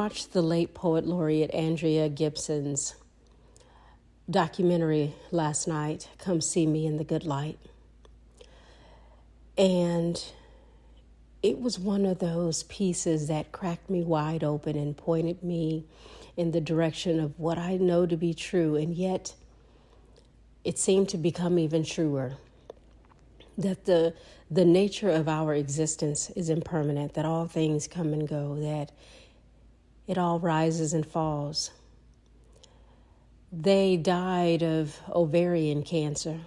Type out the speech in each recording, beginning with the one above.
watched the late poet laureate Andrea Gibson's documentary last night, Come See Me in the Good Light. And it was one of those pieces that cracked me wide open and pointed me in the direction of what I know to be true, and yet it seemed to become even truer. That the nature of our existence is impermanent, that all things come and go, that it all rises and falls. They died of ovarian cancer,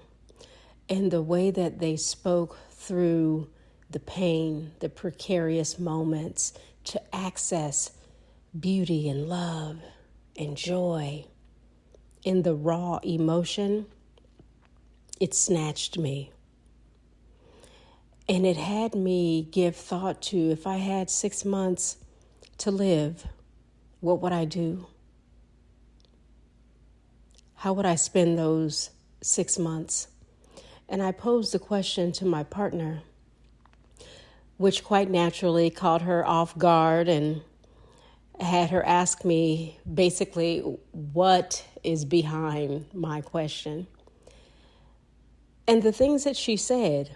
and the way that they spoke through the pain, the precarious moments to access beauty and love and joy in the raw emotion, it snatched me. And it had me give thought to, if I had 6 months to live, what would I do? How would I spend those 6 months? And I posed the question to my partner, which quite naturally caught her off guard and had her ask me basically what is behind my question. And the things that she said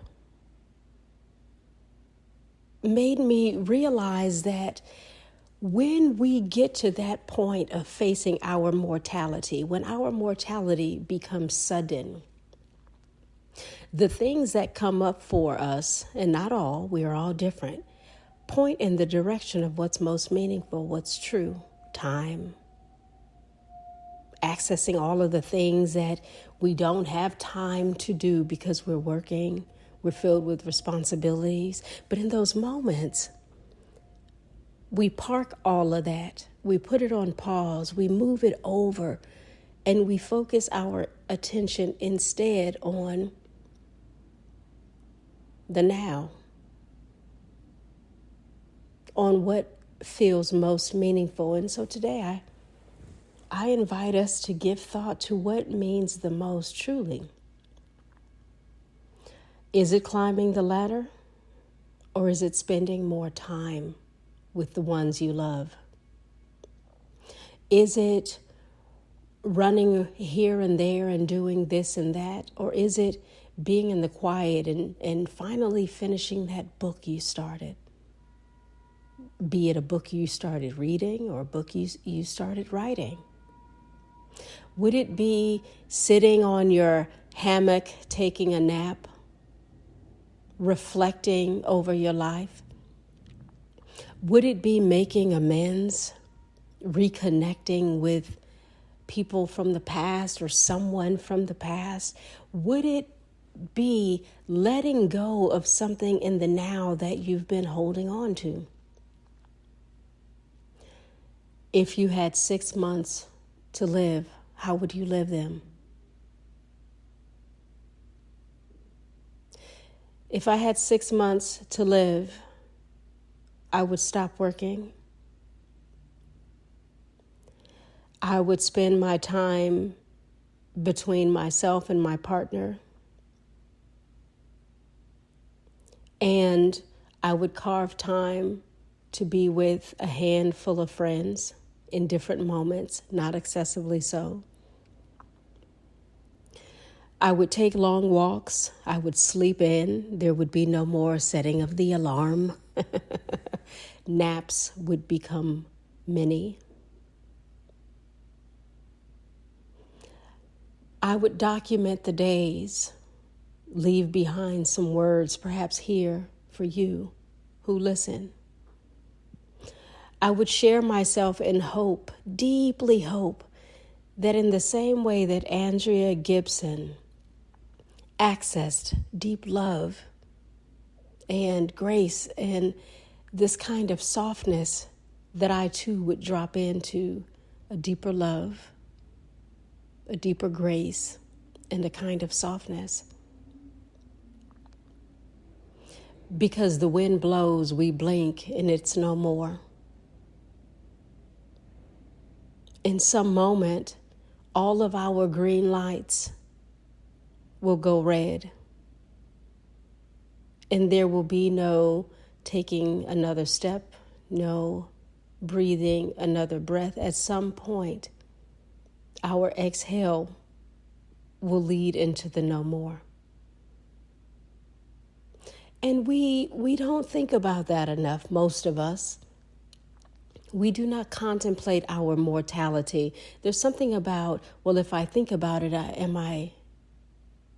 made me realize that when we get to that point of facing our mortality, when our mortality becomes sudden, the things that come up for us, and not all, we are all different, point in the direction of what's most meaningful, what's true. Time. Accessing all of the things that we don't have time to do because we're working, we're filled with responsibilities. But in those moments, we park all of that. We put it on pause. We move it over, and we focus our attention instead on the now, on what feels most meaningful. And so today I invite us to give thought to what means the most truly. Is it climbing the ladder, or is it spending more time with the ones you love? Is it running here and there and doing this and that, or is it being in the quiet and finally finishing that book you started? Be it a book you started reading or a book you started writing. Would it be sitting on your hammock taking a nap, reflecting over your life? Would it be making amends, reconnecting with people from the past or someone from the past? Would it be letting go of something in the now that you've been holding on to? If you had 6 months to live, how would you live them? If I had 6 months to live, I would stop working. I would spend my time between myself and my partner. And I would carve time to be with a handful of friends in different moments, not excessively so. I would take long walks. I would sleep in. There would be no more setting of the alarm. Naps would become many. I would document the days, leave behind some words, perhaps here for you who listen. I would share myself in hope, deeply hope, that in the same way that Andrea Gibson accessed deep love and grace and this kind of softness, that I too would drop into a deeper love, a deeper grace, and a kind of softness. Because the wind blows, we blink, and it's no more. In some moment, all of our green lights will go red. And there will be no taking another step, no breathing another breath, at some point, our exhale will lead into the no more. And we don't think about that enough, most of us. We do not contemplate our mortality. There's something about, well, if I think about it, am I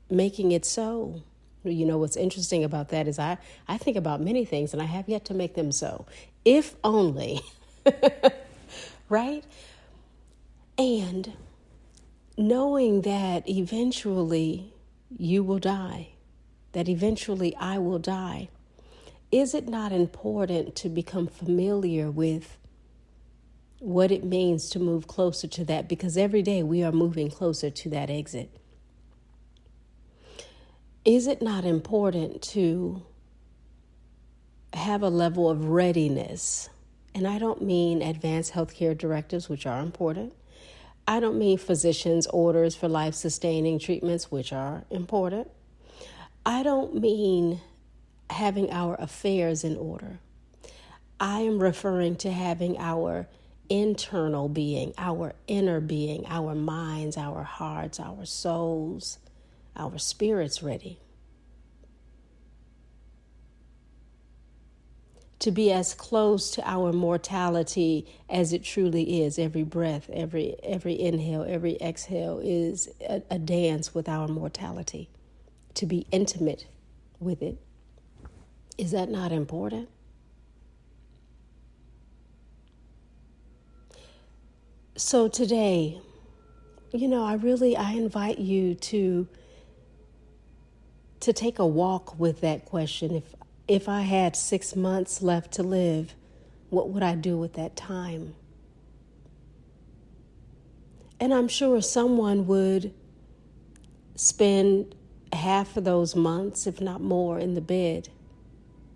making it so? You know, what's interesting about that is I think about many things and I have yet to make them so. If only, right? And knowing that eventually you will die, that eventually I will die, is it not important to become familiar with what it means to move closer to that? Because every day we are moving closer to that exit. Is it not important to have a level of readiness? And I don't mean advanced healthcare directives, which are important. I don't mean physicians' orders for life-sustaining treatments, which are important. I don't mean having our affairs in order. I am referring to having our internal being, our inner being, our minds, our hearts, our souls, our spirits ready. To be as close to our mortality as it truly is. Every breath, every inhale, every exhale is a dance with our mortality. To be intimate with it. Is that not important? So today, I invite you to take a walk with that question. If I had 6 months left to live, what would I do with that time? And I'm sure someone would spend half of those months, if not more, in the bed,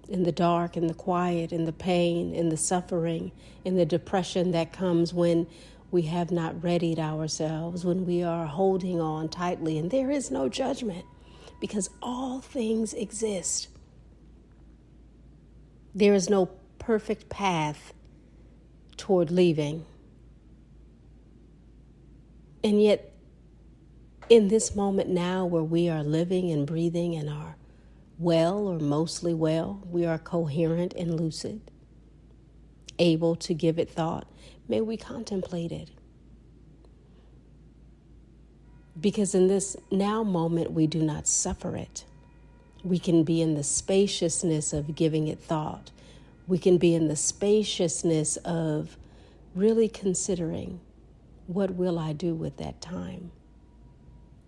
in the dark, in the quiet, in the pain, in the suffering, in the depression that comes when we have not readied ourselves, when we are holding on tightly. And there is no judgment because all things exist. There is no perfect path toward leaving. And yet, in this moment now where we are living and breathing and are well or mostly well, we are coherent and lucid, able to give it thought, may we contemplate it. Because in this now moment, we do not suffer it. We can be in the spaciousness of giving it thought. We can be in the spaciousness of really considering, what will I do with that time?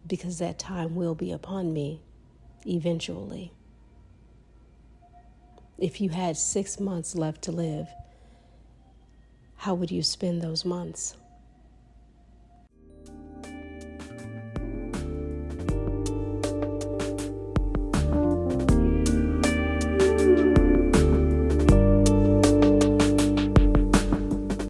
Because that time will be upon me eventually. If you had 6 months left to live, how would you spend those months?